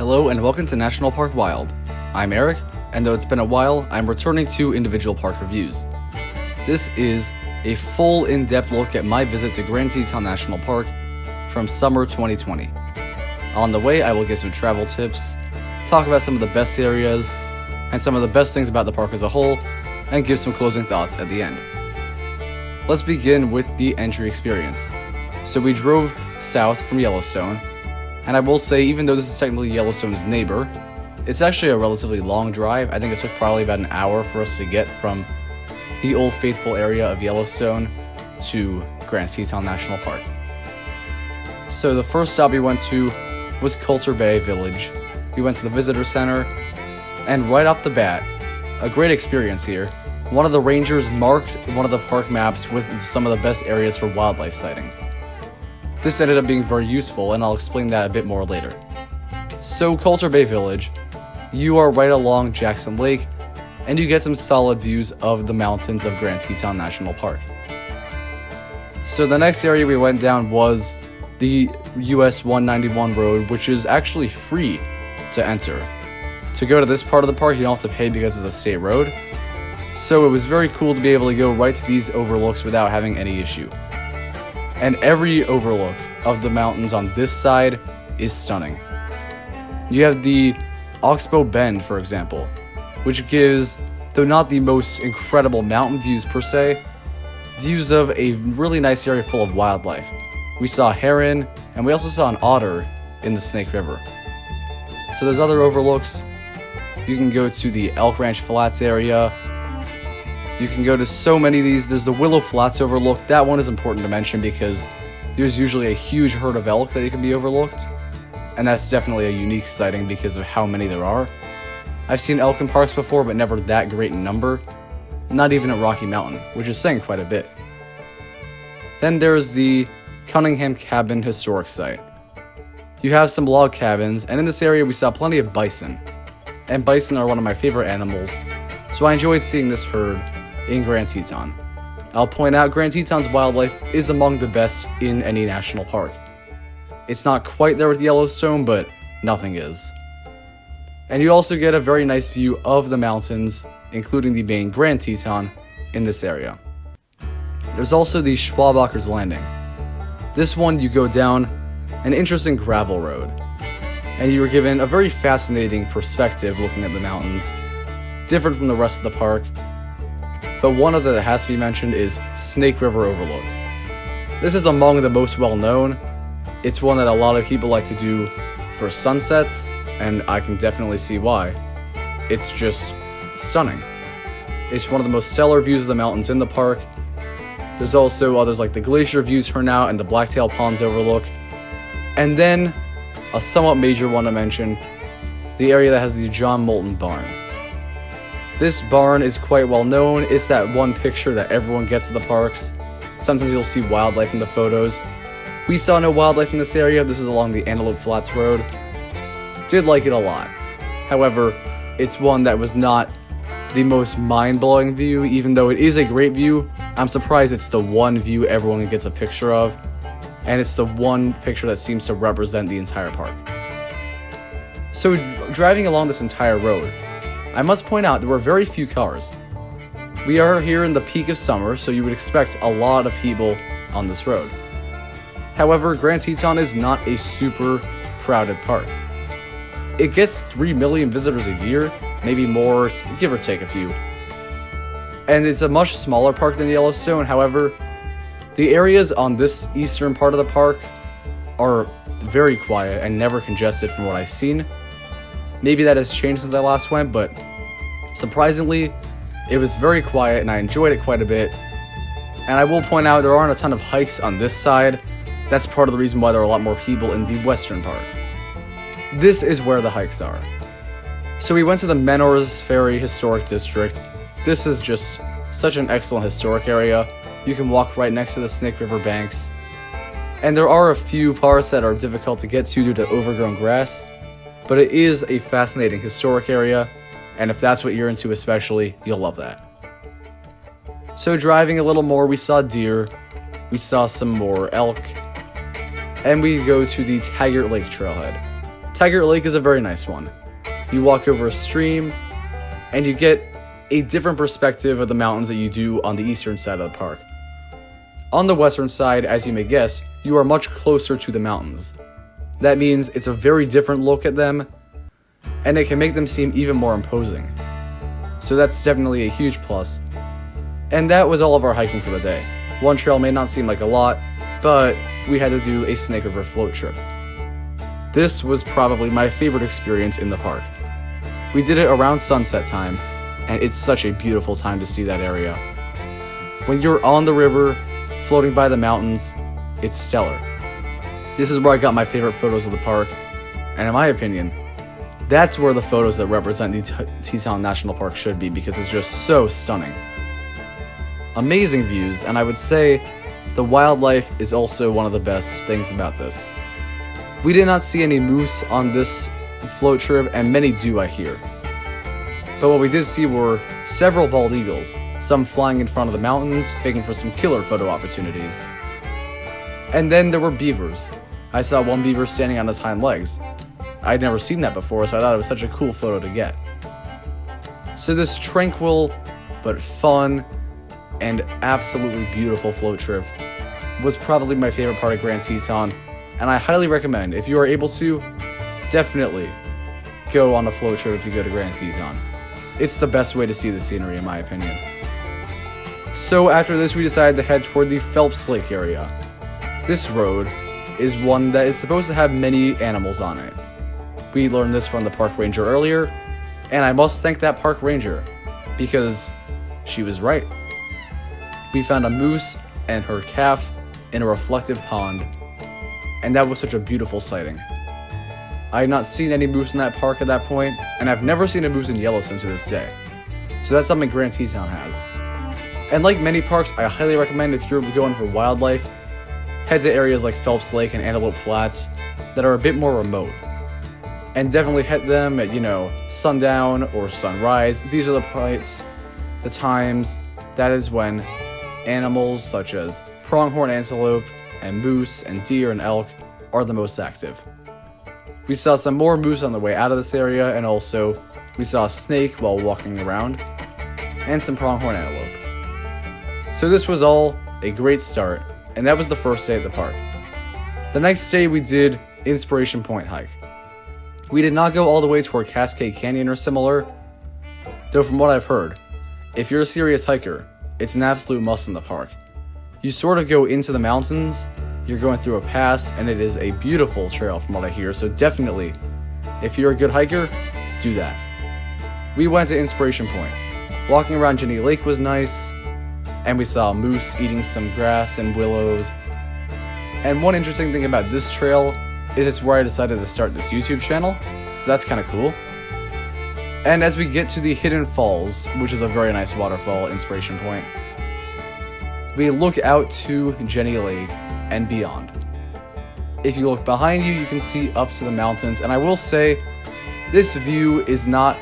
Hello and welcome to National Park Wild. I'm Eric, and though it's been a while, I'm returning to individual park reviews. This is a full in-depth look at my visit to Grand Teton National Park from summer 2020. On the way, I will give some travel tips, talk about some of the best areas, and some of the best things about the park as a whole, and give some closing thoughts at the end. Let's begin with the entry experience. So we drove south from Yellowstone, and I will say, even though this is technically Yellowstone's neighbor, it's actually a relatively long drive. I think it took probably about an hour for us to get from the Old Faithful area of Yellowstone to Grand Teton National Park. So the first stop we went to was Coulter Bay Village. We went to the visitor center, and right off the bat, a great experience here. One of the rangers marked one of the park maps with some of the best areas for wildlife sightings. This ended up being very useful, and I'll explain that a bit more later. So Coulter Bay Village, you are right along Jackson Lake, and you get some solid views of the mountains of Grand Teton National Park. So the next area we went down was the US 191 road, which is actually free to enter. To go to this part of the park, you don't have to pay because it's a state road. So it was very cool to be able to go right to these overlooks without having any issue. And every overlook of the mountains on this side is stunning. You have the Oxbow Bend, for example, which gives, though not the most incredible mountain views per se, views of a really nice area full of wildlife. We saw heron, and we also saw an otter in the Snake River. So there's other overlooks. You can go to the Elk Ranch Flats area. You can go to so many of these. There's the Willow Flats overlook. That one is important to mention because there's usually a huge herd of elk that can be overlooked. And that's definitely a unique sighting because of how many there are. I've seen elk in parks before, but never that great in number. Not even at Rocky Mountain, which is saying quite a bit. Then there's the Cunningham Cabin Historic Site. You have some log cabins, and in this area we saw plenty of bison. And bison are one of my favorite animals, so I enjoyed seeing this herd in Grand Teton. I'll point out Grand Teton's wildlife is among the best in any national park. It's not quite there with Yellowstone, but nothing is. And you also get a very nice view of the mountains, including the main Grand Teton, in this area. There's also the Schwabacher's Landing. This one you go down an interesting gravel road, and you are given a very fascinating perspective looking at the mountains, different from the rest of the park. But one other that has to be mentioned is Snake River Overlook. This is among the most well-known. It's one that a lot of people like to do for sunsets, and I can definitely see why. It's just stunning. It's one of the most stellar views of the mountains in the park. There's also others like the Glacier View Turnout and the Blacktail Ponds Overlook. And then, a somewhat major one to mention, the area that has the John Moulton Barn. This barn is quite well known. It's that one picture that everyone gets at the parks. Sometimes you'll see wildlife in the photos. We saw no wildlife in this area. This is along the Antelope Flats Road. Did like it a lot. However, it's one that was not the most mind-blowing view. Even though it is a great view, I'm surprised it's the one view everyone gets a picture of. And it's the one picture that seems to represent the entire park. So driving along this entire road, I must point out there were very few cars. We are here in the peak of summer, so you would expect a lot of people on this road. However, Grand Teton is not a super crowded park. It gets 3 million visitors a year, maybe more, give or take a few. And it's a much smaller park than Yellowstone. However, the areas on this eastern part of the park are very quiet and never congested from what I've seen. Maybe that has changed since I last went, but surprisingly, it was very quiet and I enjoyed it quite a bit. And I will point out there aren't a ton of hikes on this side. That's part of the reason why there are a lot more people in the western part. This is where the hikes are. So we went to the Menorah's Ferry Historic District. This is just such an excellent historic area. You can walk right next to the Snake River banks. And there are a few parts that are difficult to get to due to overgrown grass. But it is a fascinating historic area, and if that's what you're into especially, you'll love that. So driving a little more, we saw deer, we saw some more elk, and we go to the Taggart Lake Trailhead. Tiger Lake is a very nice one. You walk over a stream, and you get a different perspective of the mountains that you do on the eastern side of the park. On the western side, as you may guess, you are much closer to the mountains. That means it's a very different look at them, and it can make them seem even more imposing. So that's definitely a huge plus. And that was all of our hiking for the day. One trail may not seem like a lot, but we had to do a Snake River float trip. This was probably my favorite experience in the park. We did it around sunset time, and it's such a beautiful time to see that area. When you're on the river, floating by the mountains, it's stellar. This is where I got my favorite photos of the park, and in my opinion, that's where the photos that represent the Teton National Park should be, because it's just so stunning. Amazing views, and I would say the wildlife is also one of the best things about this. We did not see any moose on this float trip, and many do, I hear. But what we did see were several bald eagles, some flying in front of the mountains, making for some killer photo opportunities. And then there were beavers. I saw one beaver standing on his hind legs. I'd never seen that before, so I thought it was such a cool photo to get. So this tranquil, but fun, and absolutely beautiful float trip was probably my favorite part of Grand Teton, and I highly recommend, if you are able to, definitely go on a float trip if you go to Grand Teton. It's the best way to see the scenery, in my opinion. So after this, we decided to head toward the Phelps Lake area. This road is one that is supposed to have many animals on it. We learned this from the park ranger earlier, and I must thank that park ranger, because she was right. We found a moose and her calf in a reflective pond, and that was such a beautiful sighting. I had not seen any moose in that park at that point, and I've never seen a moose in Yellowstone to this day. So that's something Grand Teton has. And like many parks, I highly recommend, if you're going for wildlife, head to areas like Phelps Lake and Antelope Flats that are a bit more remote. And definitely hit them at, sundown or sunrise. These are the times, that is when animals such as pronghorn antelope and moose and deer and elk are the most active. We saw some more moose on the way out of this area, and also we saw a snake while walking around, and some pronghorn antelope. So this was all a great start, and that was the first day at the park. The next day we did Inspiration Point hike. We did not go all the way toward Cascade Canyon or similar, though from what I've heard, if you're a serious hiker, it's an absolute must in the park. You sort of go into the mountains, you're going through a pass, and it is a beautiful trail from what I hear, so definitely, if you're a good hiker, do that. We went to Inspiration Point. Walking around Jenny Lake was nice, and we saw a moose eating some grass and willows. And one interesting thing about this trail is it's where I decided to start this YouTube channel, so that's kind of cool. And as we get to the Hidden Falls, which is a very nice waterfall, Inspiration Point, we look out to Jenny Lake and beyond. If you look behind you, you can see up to the mountains, and I will say, this view is not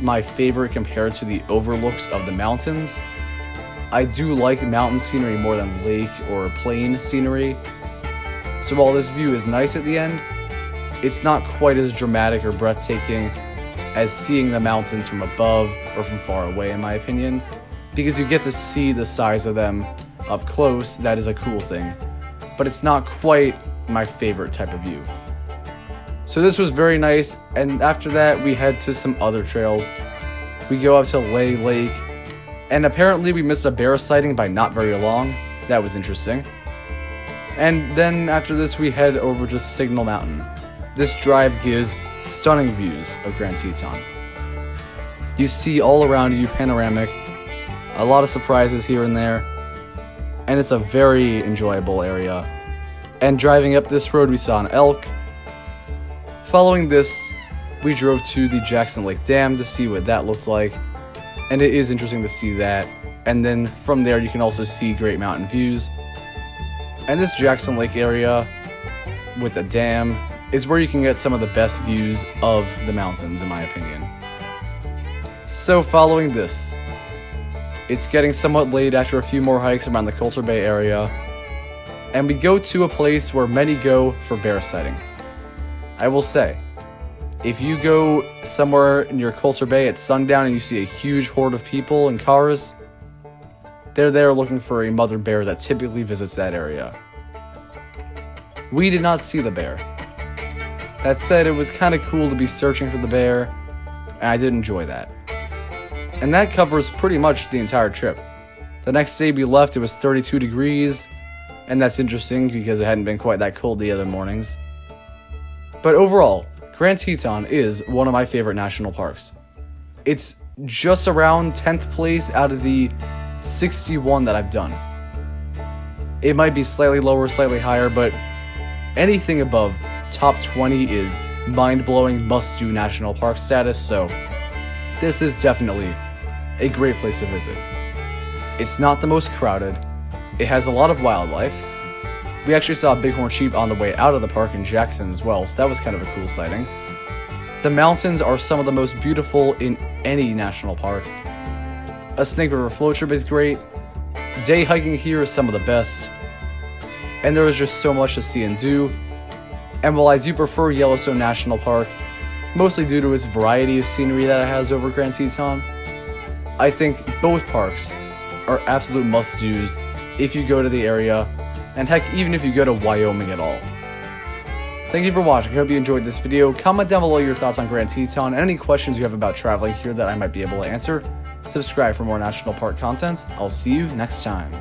my favorite compared to the overlooks of the mountains. I do like mountain scenery more than lake or plain scenery. So while this view is nice at the end, it's not quite as dramatic or breathtaking as seeing the mountains from above or from far away, in my opinion, because you get to see the size of them up close. That is a cool thing, but it's not quite my favorite type of view. So this was very nice, and after that we head to some other trails. We go up to Lay Lake, and apparently we missed a bear sighting by not very long. That was interesting. And then after this we head over to Signal Mountain. This drive gives stunning views of Grand Teton. You see all around you panoramic, a lot of surprises here and there, and it's a very enjoyable area. And driving up this road we saw an elk. Following this, we drove to the Jackson Lake Dam to see what that looked like, and it is interesting to see that. And then from there you can also see great mountain views. And this Jackson Lake area with the dam is where you can get some of the best views of the mountains, in my opinion. So following this, it's getting somewhat late after a few more hikes around the Coulter Bay area, and we go to a place where many go for bear sighting. I will say, If you go somewhere near Coulter Bay at sundown and you see a huge horde of people and cars, they're there looking for a mother bear that typically visits that area. We did not see the bear. That said, it was kind of cool to be searching for the bear, and I did enjoy that. And that covers pretty much the entire trip. The next day we left, it was 32 degrees, and that's interesting because it hadn't been quite that cold the other mornings. But overall, Grand Teton is one of my favorite national parks. It's just around 10th place out of the 61 that I've done. It might be slightly lower, slightly higher, but anything above top 20 is mind-blowing, must-do national park status, so this is definitely a great place to visit. It's not the most crowded. It has a lot of wildlife. We actually saw a bighorn sheep on the way out of the park in Jackson as well, so that was kind of a cool sighting. The mountains are some of the most beautiful in any national park. A Snake River float trip is great. Day hiking here is some of the best. And there is just so much to see and do. And while I do prefer Yellowstone National Park, mostly due to its variety of scenery that it has over Grand Teton, I think both parks are absolute must-dos if you go to the area, and heck, even if you go to Wyoming at all. Thank you for watching. I hope you enjoyed this video. Comment down below your thoughts on Grand Teton and any questions you have about traveling here that I might be able to answer. Subscribe for more national park content. I'll see you next time.